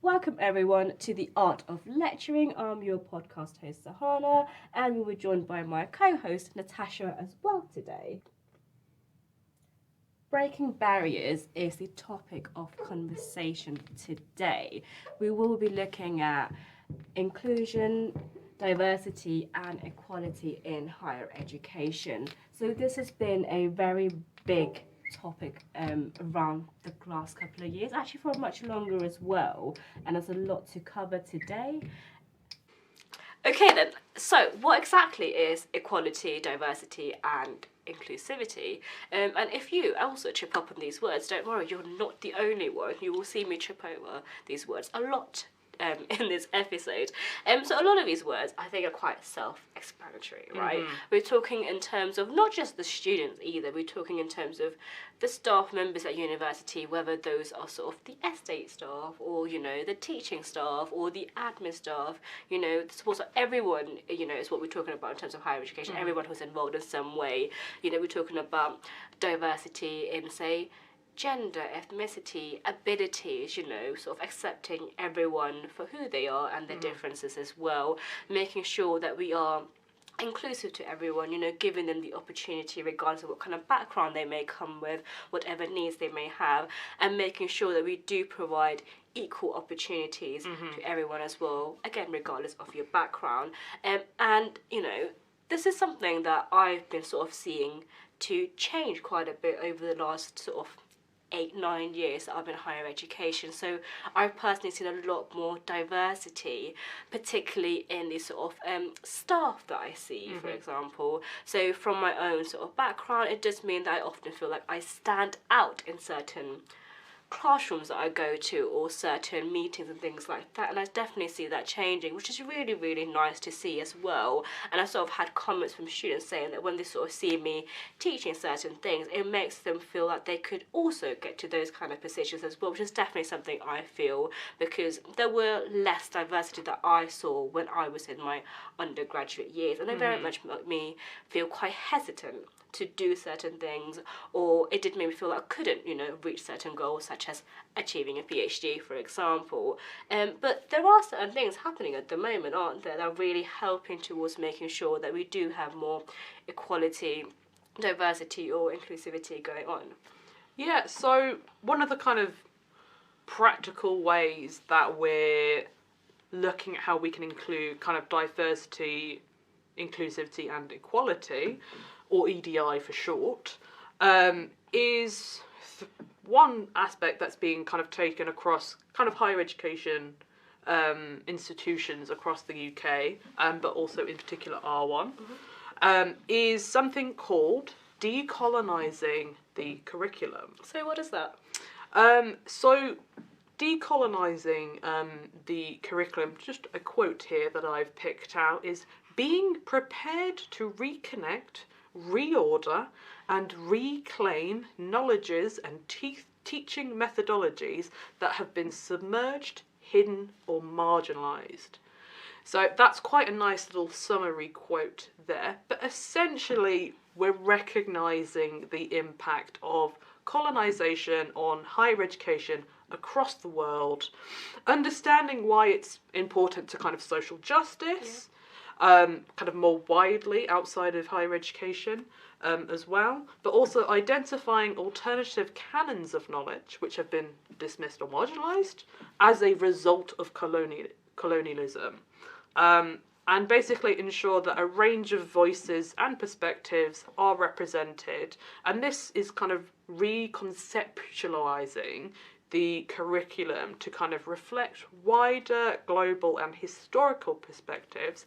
Welcome everyone to the Art of Lecturing. I'm your podcast host Sahana, and we were joined by my co-host Natasha as well today. Breaking barriers is the topic of conversation today. We will be looking at inclusion, diversity and equality in higher education. So this has been a very big topic around the last couple of years, actually for much longer as well, and there's a lot to cover today. Okay then, so what exactly is equality, diversity and inclusivity? And if you also trip up on these words, don't worry, you're not the only one. You will see me trip over these words a lot in this episode. So a lot of these words I think are quite self-explanatory, right? We're talking in terms of not just the students either, we're talking in terms of the staff members at university, whether those are sort of the estate staff or, the teaching staff or the admin staff, the support staff, everyone, is what we're talking about in terms of higher education, everyone who's involved in some way. We're talking about diversity in, say, gender, ethnicity, abilities, sort of accepting everyone for who they are and their differences as well, making sure that we are inclusive to everyone, giving them the opportunity regardless of what kind of background they may come with, whatever needs they may have, and making sure that we do provide equal opportunities to everyone as well, again, regardless of your background. And, this is something that I've been sort of seeing to change quite a bit over the last sort of 8-9 years that I've been in higher education. So I've personally seen a lot more diversity, particularly in the sort of staff that I see, for example. So from my own sort of background, it does mean that I often feel like I stand out in certain classrooms that I go to or certain meetings and things like that, and I definitely see that changing, which is really, really nice to see as well. And I sort of had comments from students saying that when they sort of see me teaching certain things, it makes them feel like they could also get to those kind of positions as well, which is definitely something I feel, because there were less diversity that I saw when I was in my undergraduate years, and they very much make me feel quite hesitant to do certain things, or it did make me feel like I couldn't, reach certain goals, such as achieving a PhD, for example. But there are certain things happening at the moment, aren't there, that are really helping towards making sure that we do have more equality, diversity, or inclusivity going on. Yeah, so one of the kind of practical ways that we're looking at how we can include kind of diversity, inclusivity, and equality, or EDI for short, is one aspect that's being kind of taken across kind of higher education institutions across the UK, but also in particular R1, is something called decolonising the curriculum. So what is that? So decolonising the curriculum, just a quote here that I've picked out, is being prepared to reconnect, reorder and reclaim knowledges and teaching methodologies that have been submerged, hidden or marginalised. So that's quite a nice little summary quote there, but essentially we're recognising the impact of colonisation on higher education across the world, understanding why it's important to kind of social justice, kind of more widely outside of higher education as well, but also identifying alternative canons of knowledge which have been dismissed or marginalised as a result of colonialism. And basically ensure that a range of voices and perspectives are represented. And this is kind of reconceptualising the curriculum to kind of reflect wider global and historical perspectives.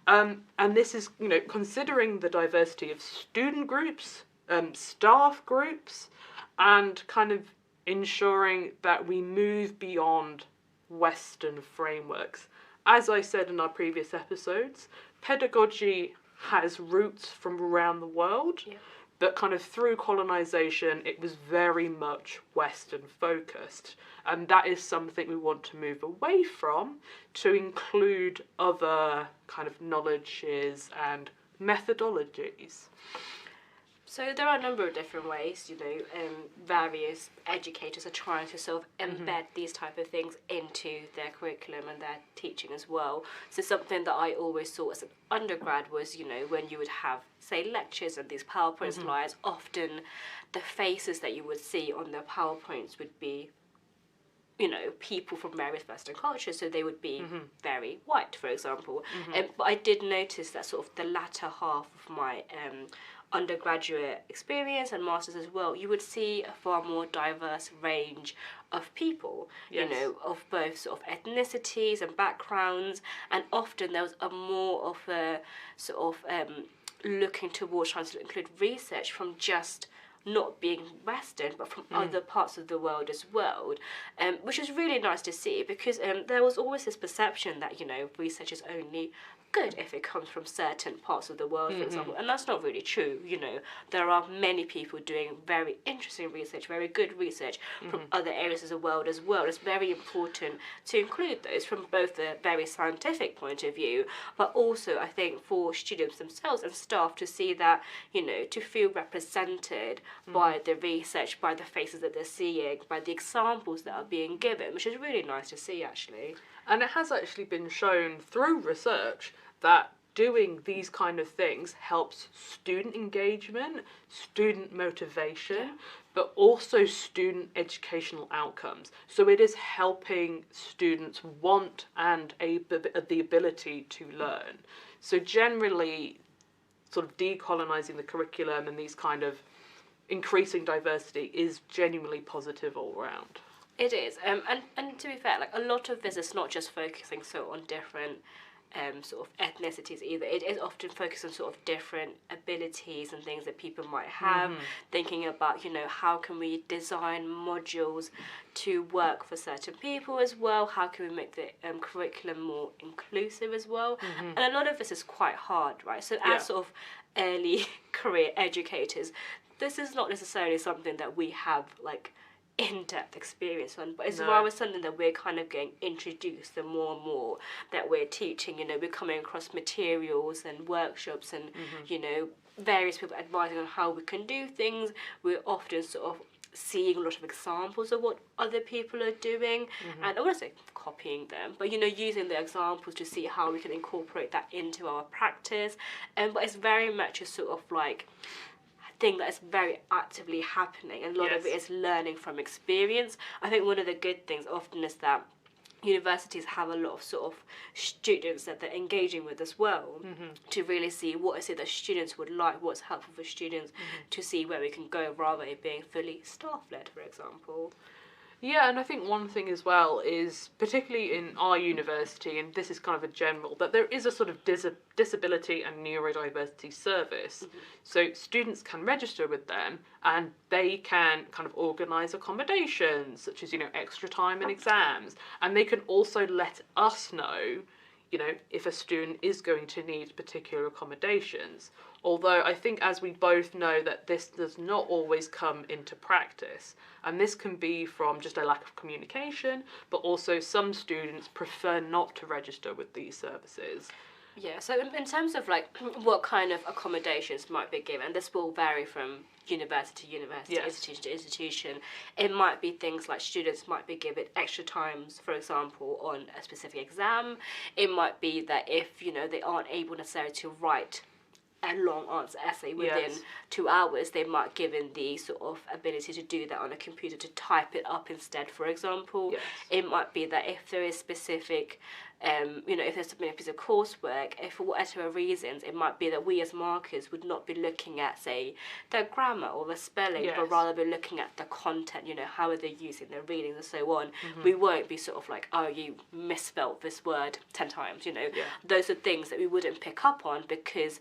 And this is, considering the diversity of student groups, staff groups, and kind of ensuring that we move beyond Western frameworks. As I said in our previous episodes, pedagogy has roots from around the world, but kind of through colonisation, it was very much Western focused. And that is something we want to move away from to include other kind of knowledges and methodologies. So there are a number of different ways, various educators are trying to sort of embed these type of things into their curriculum and their teaching as well. So something that I always saw as an undergrad was, when you would have, say, lectures and these PowerPoint slides, often the faces that you would see on the PowerPoints would be people from various Western cultures, so they would be very white, for example. But I did notice that sort of the latter half of my undergraduate experience and masters as well, you would see a far more diverse range of people, of both sort of ethnicities and backgrounds, and often there was a more of a sort of looking towards trying to include research from just not being Western, but from other parts of the world as well, which was really nice to see, because there was always this perception that, research is only good if it comes from certain parts of the world, for example, and that's not really true. There are many people doing very interesting research, very good research from other areas of the world as well. It's very important to include those from both a very scientific point of view, but also I think for students themselves and staff to see that, to feel represented by the research, by the faces that they're seeing, by the examples that are being given, which is really nice to see, actually. And it has actually been shown through research that doing these kind of things helps student engagement, student motivation, but also student educational outcomes. So it is helping students want and the ability to learn. So generally, sort of decolonising the curriculum and these kind of increasing diversity is genuinely positive all around. It is, and to be fair, like a lot of this is not just focusing on different sort of ethnicities either. It is often focused on sort of different abilities and things that people might have, thinking about, how can we design modules to work for certain people as well, how can we make the curriculum more inclusive as well, and a lot of this is quite hard, right? So as sort of early career educators, this is not necessarily something that we have like in-depth experience on, but it's rather something that we're kind of getting introduced the more and more that we're teaching. We're coming across materials and workshops and various people advising on how we can do things. We're often sort of seeing a lot of examples of what other people are doing, and I wouldn't say copying them, but using the examples to see how we can incorporate that into our practice. But it's very much a sort of like thing that is very actively happening, and a lot of it is learning from experience. I think one of the good things often is that universities have a lot of sort of students that they're engaging with as well, to really see what is it that students would like, what's helpful for students, to see where we can go rather than being fully staff-led, for example. Yeah, and I think one thing as well is, particularly in our university, and this is kind of a general, that there is a sort of disability and neurodiversity service. So students can register with them and they can kind of organise accommodations, such as, extra time in exams. And they can also let us know, if a student is going to need particular accommodations. Although I think, as we both know, that this does not always come into practice. And this can be from just a lack of communication, but also some students prefer not to register with these services. Yeah, so in terms of like what kind of accommodations might be given, this will vary from university to university, institution to institution. It might be things like students might be given extra times, for example, on a specific exam. It might be that if, they aren't able necessarily to write a long answer essay within 2 hours, they might given the sort of ability to do that on a computer, to type it up instead, for example. It might be that if there is specific if there's been a piece of coursework, if for whatever reasons, it might be that we as markers would not be looking at, say, the grammar or the spelling, but rather be looking at the content, how are they using their readings and so on. We won't be sort of like, oh, you misspelt this word 10 times, Those are things that we wouldn't pick up on because,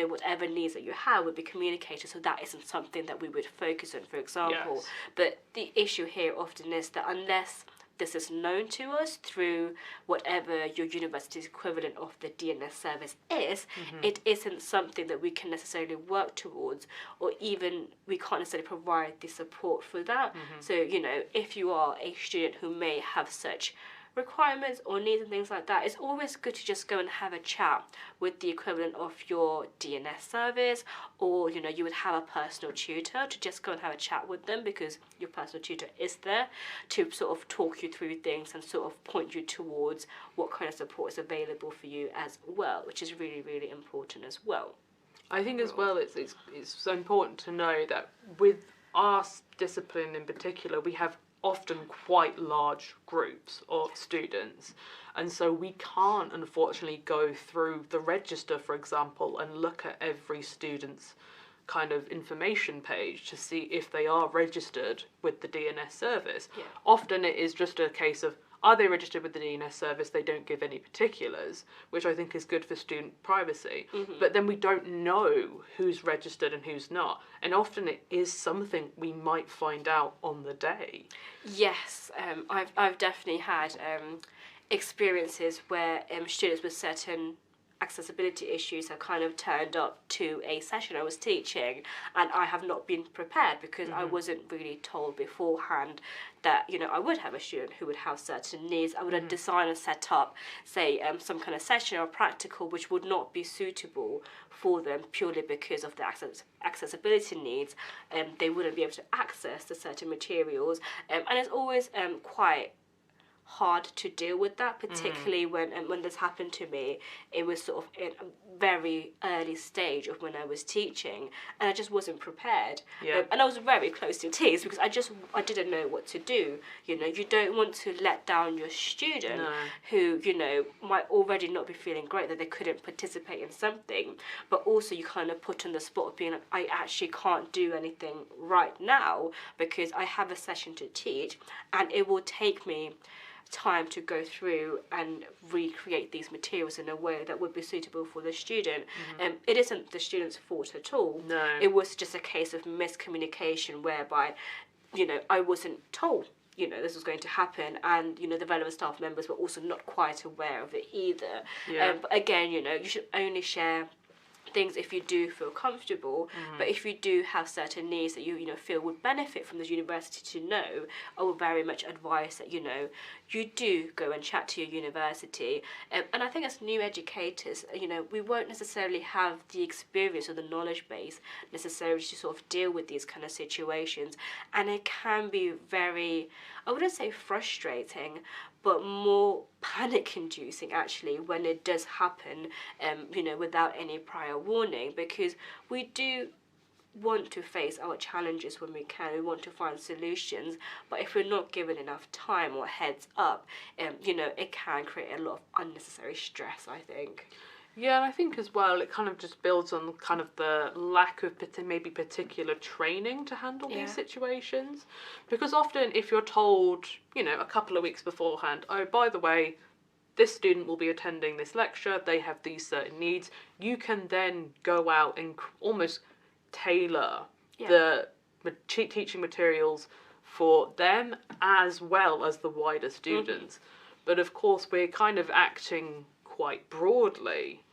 whatever needs that you have would be communicated, so that isn't something that we would focus on, for example. But the issue here often is that unless this is known to us through whatever your university's equivalent of the DNS service is, it isn't something that we can necessarily work towards, or even we can't necessarily provide the support for that. So, if you are a student who may have such requirements or needs and things like that, it's always good to just go and have a chat with the equivalent of your DNS service, or you would have a personal tutor to just go and have a chat with them, because your personal tutor is there to sort of talk you through things and sort of point you towards what kind of support is available for you as well, which is really, really important as well. I think as well it's so important to know that with our discipline in particular, we have often quite large groups of students, and so we can't unfortunately go through the register, for example, and look at every student's kind of information page to see if they are registered with the DNS service. Yeah. Often it is just a case of, are they registered with the DNS service? They don't give any particulars, which I think is good for student privacy. But then we don't know who's registered and who's not. And often it is something we might find out on the day. Yes, I've definitely had experiences where students with certain accessibility issues have kind of turned up to a session I was teaching, and I have not been prepared because I wasn't really told beforehand that I would have a student who would have certain needs. I would have designed and set up, say, some kind of session or practical which would not be suitable for them purely because of their accessibility needs. They wouldn't be able to access the certain materials, and it's always quite hard to deal with that, particularly when this happened to me. It was sort of in a very early stage of when I was teaching, and I just wasn't prepared. And I was very close to tears because I didn't know what to do. You don't want to let down your student who might already not be feeling great that they couldn't participate in something, but also you kind of put on the spot of being like, I actually can't do anything right now because I have a session to teach, and it will take me time to go through and recreate these materials in a way that would be suitable for the student. It isn't the student's fault at all. No. It was just a case of miscommunication whereby, I wasn't told this was going to happen, and the relevant staff members were also not quite aware of it either. But again, you should only share things if you do feel comfortable, but if you do have certain needs that you feel would benefit from the university to know, I would very much advise that you do go and chat to your university. And I think as new educators, we won't necessarily have the experience or the knowledge base necessarily to sort of deal with these kind of situations, and it can be very, I wouldn't say frustrating, but more panic-inducing actually when it does happen, without any prior warning, because we do want to face our challenges when we can. We want to find solutions, but if we're not given enough time or heads up, it can create a lot of unnecessary stress, I think. Yeah, and I think as well it kind of just builds on kind of the lack of maybe particular training to handle these situations. Because often if you're told, a couple of weeks beforehand, oh, by the way, this student will be attending this lecture, they have these certain needs, you can then go out and almost tailor the teaching materials for them as well as the wider students. But of course we're kind of acting quite broadly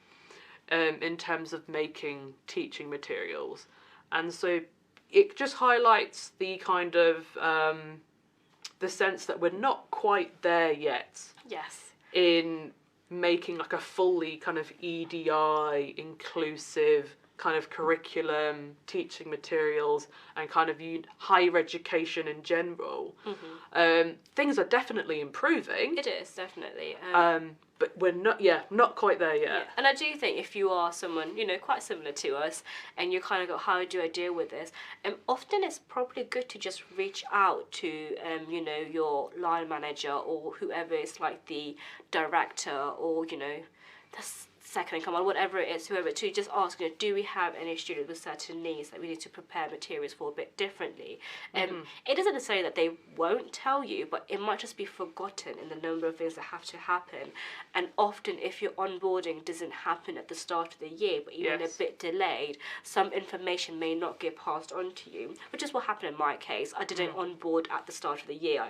in terms of making teaching materials, and so it just highlights the kind of the sense that we're not quite there yet in making like a fully kind of EDI inclusive kind of curriculum, teaching materials, and kind of higher education in general. Things are definitely improving. It is, definitely. But we're not quite there yet. Yeah. And I do think if you are someone, quite similar to us, and you kind of go, how do I deal with this? Often it's probably good to just reach out to, your line manager or whoever is like the director or, the second in command, whatever it is, whoever, to just ask, do we have any students with certain needs that we need to prepare materials for a bit differently? It isn't necessarily that they won't tell you, but it might just be forgotten in the number of things that have to happen. And often if your onboarding doesn't happen at the start of the year, but even a bit delayed, some information may not get passed on to you, which is what happened in my case. I didn't onboard at the start of the year.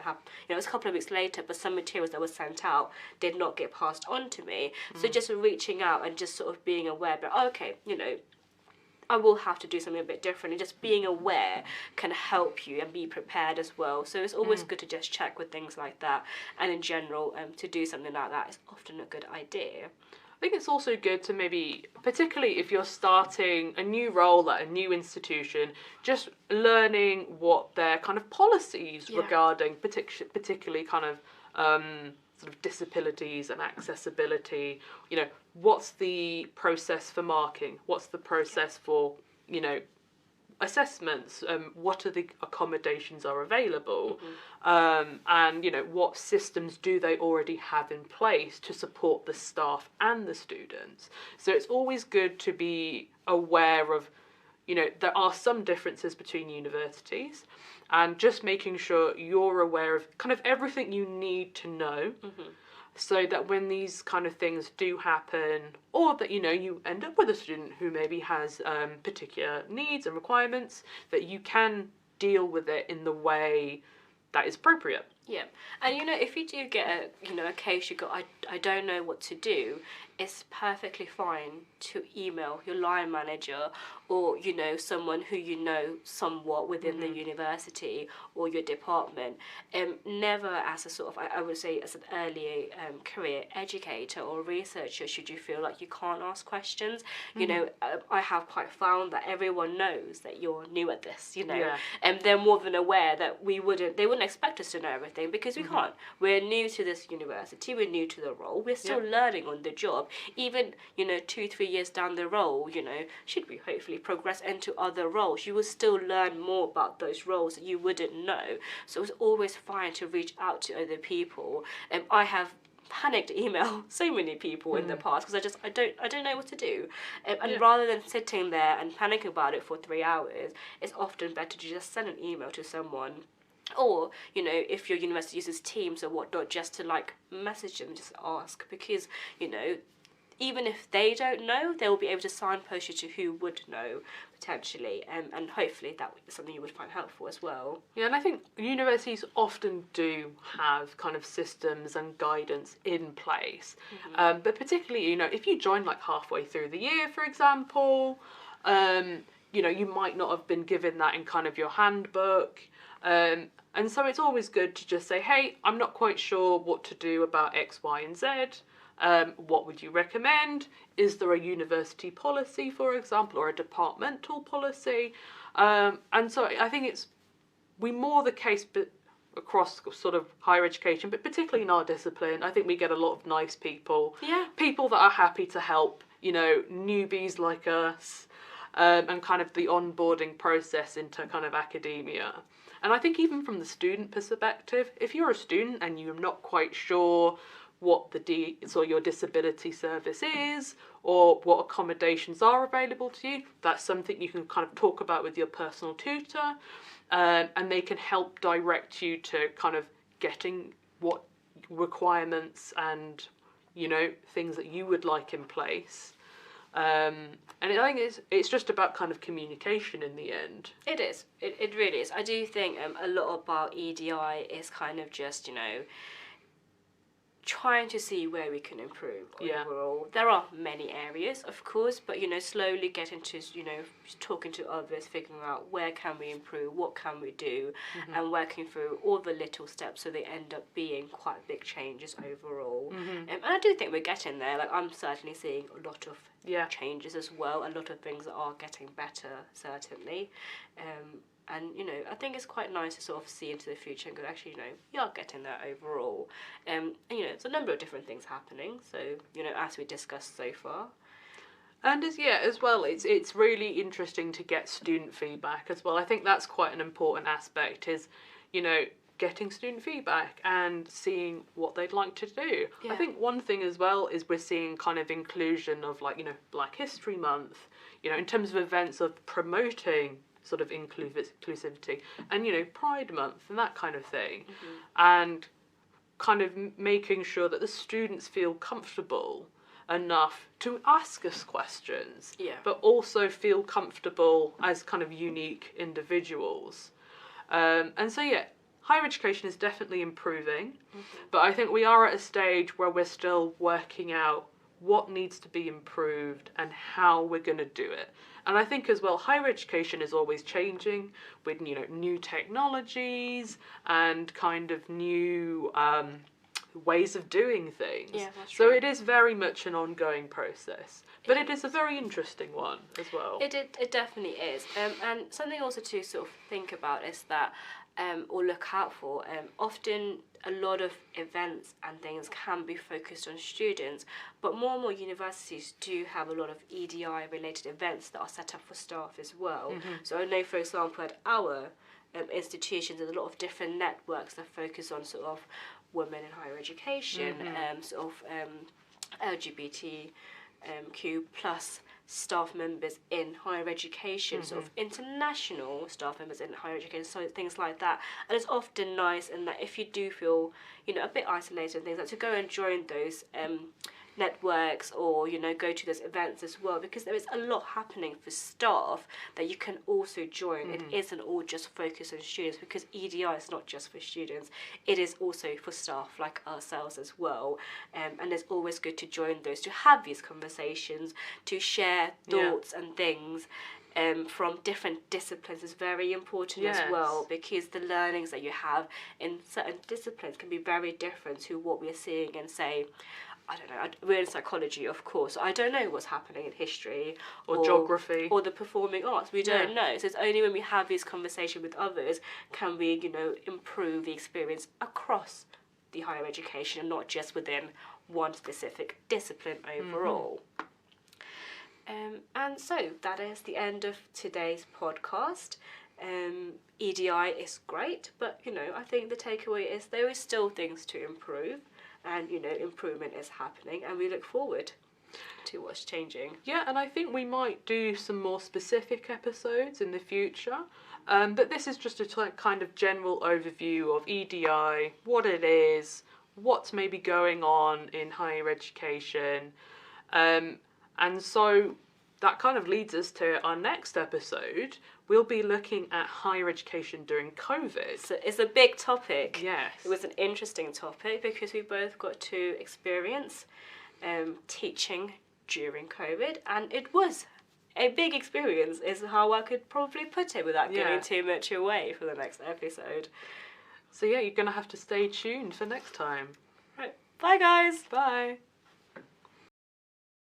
It was a couple of weeks later, but some materials that were sent out did not get passed on to me. So just reaching out and just sort of being aware, but okay, I will have to do something a bit different. And just being aware can help you and be prepared as well. So it's always good to just check with things like that. And in general, to do something like that is often a good idea. I think it's also good to maybe, particularly if you're starting a new role at a new institution, just learning what their kind of policies regarding particularly kind of sort of disabilities and accessibility, you know, what's the process for marking? What's the process for, you know, assessments? What are the accommodations are available? And, you know, what systems do they already have in place to support the staff and the students? So it's always good to be aware of, you know, there are some differences between universities, and just making sure you're aware of kind of everything you need to know, so that when these kind of things do happen, or that, you know, you end up with a student who maybe has particular needs and requirements, that you can deal with it in the way that is appropriate. Yeah, and you know, if you do get a case you go, I don't know what to do, it's perfectly fine to email your line manager, or you know, someone who you know somewhat within the university or your department. Never as a sort of, I would say, as an early career educator or researcher, should you feel like you can't ask questions. You know, I have quite found that everyone knows that you're new at this, you know, and they're more than aware that they wouldn't expect us to know everything, because we can't. We're new to this university, we're new to the role, we're still learning on the job. Even, you know, 2-3 years down the road, you know, should we hopefully progress into other roles, you will still learn more about those roles that you wouldn't know. So it's always fine to reach out to other people. I have panicked email so many people in the past, because I don't know what to do, and rather than sitting there and panicking about it for 3 hours, it's often better to just send an email to someone. Or, you know, if your university uses Teams or whatnot, just to like message them, just ask, because, you know, even if they don't know, they'll be able to signpost you to who would know, potentially, and hopefully that is something you would find helpful as well. Yeah, and I think universities often do have kind of systems and guidance in place, but particularly, you know, if you join like halfway through the year, for example, you know, you might not have been given that in kind of your handbook. And so it's always good to just say, hey, I'm not quite sure what to do about X, Y, and Z. What would you recommend? Is there a university policy, for example, or a departmental policy? And so I think we more the case across sort of higher education, but particularly in our discipline, I think we get a lot of nice people. Yeah. People that are happy to help, you know, newbies like us, and kind of the onboarding process into kind of academia. And I think even from the student perspective, if you're a student and you're not quite sure what your disability service is, or what accommodations are available to you, that's something you can kind of talk about with your personal tutor, and they can help direct you to kind of getting what requirements and, you know, things that you would like in place. And I think it's just about kind of communication in the end. It is. It really is. I do think a lot about EDI is kind of just, you know, trying to see where we can improve overall. There are many areas, of course, but, you know, slowly getting to, you know, talking to others, figuring out where can we improve, what can we do, and working through all the little steps so they end up being quite big changes overall. And I do think we're getting there. Like, I'm certainly seeing a lot of changes as well, a lot of things that are getting better, certainly. And, you know, I think it's quite nice to sort of see into the future and go, actually, you know, we are getting there overall. And, you know, there's a number of different things happening. So, you know, as we discussed so far. And as well, it's really interesting to get student feedback as well. I think that's quite an important aspect, is, you know, getting student feedback and seeing what they'd like to do. Yeah. I think one thing as well is we're seeing kind of inclusion of, like, you know, Black History Month, you know, in terms of events of promoting sort of inclusivity, and, you know, Pride Month and that kind of thing, and kind of making sure that the students feel comfortable enough to ask us questions, but also feel comfortable as kind of unique individuals. And so, higher education is definitely improving, but I think we are at a stage where we're still working out what needs to be improved and how we're going to do it. And I think as well, higher education is always changing with, new technologies and kind of new ways of doing things. Yeah, that's so true. it is very much an ongoing process, but it is a very interesting one as well. It definitely is. And something also to sort of think about is that, or look out for, often a lot of events and things can be focused on students, but more and more universities do have a lot of EDI related events that are set up for staff as well. So I know, for example, at our institutions, there's a lot of different networks that focus on sort of women in higher education, sort of LGBTQ plus staff members in higher education, sort of international staff members in higher education, so things like that. And it's often nice, and that if you do feel, a bit isolated and things like, to go and join those networks, or go to those events as well, because there is a lot happening for staff that you can also join. It isn't all just focused on students, because EDI is not just for students, it is also for staff like ourselves as well. And it's always good to join those, to have these conversations, to share thoughts and things from different disciplines is very important as well, because the learnings that you have in certain disciplines can be very different to what we're seeing in, say, I don't know, we're in psychology, of course, so I don't know what's happening in history or geography or the performing arts. We don't know. So it's only when we have this conversation with others can we, improve the experience across the higher education and not just within one specific discipline overall. And so that is the end of today's podcast. EDI is great, but, I think the takeaway is there is still things to improve. And, improvement is happening, and we look forward to what's changing. Yeah, and I think we might do some more specific episodes in the future. But this is just a kind of general overview of EDI, what it is, what's maybe going on in higher education. And so that kind of leads us to our next episode. We'll be looking at higher education during COVID. So it's a big topic. Yes. It was an interesting topic because we both got to experience teaching during COVID, and it was a big experience, is how I could probably put it without giving too much away for the next episode. So yeah, you're going to have to stay tuned for next time. Right. Bye, guys. Bye.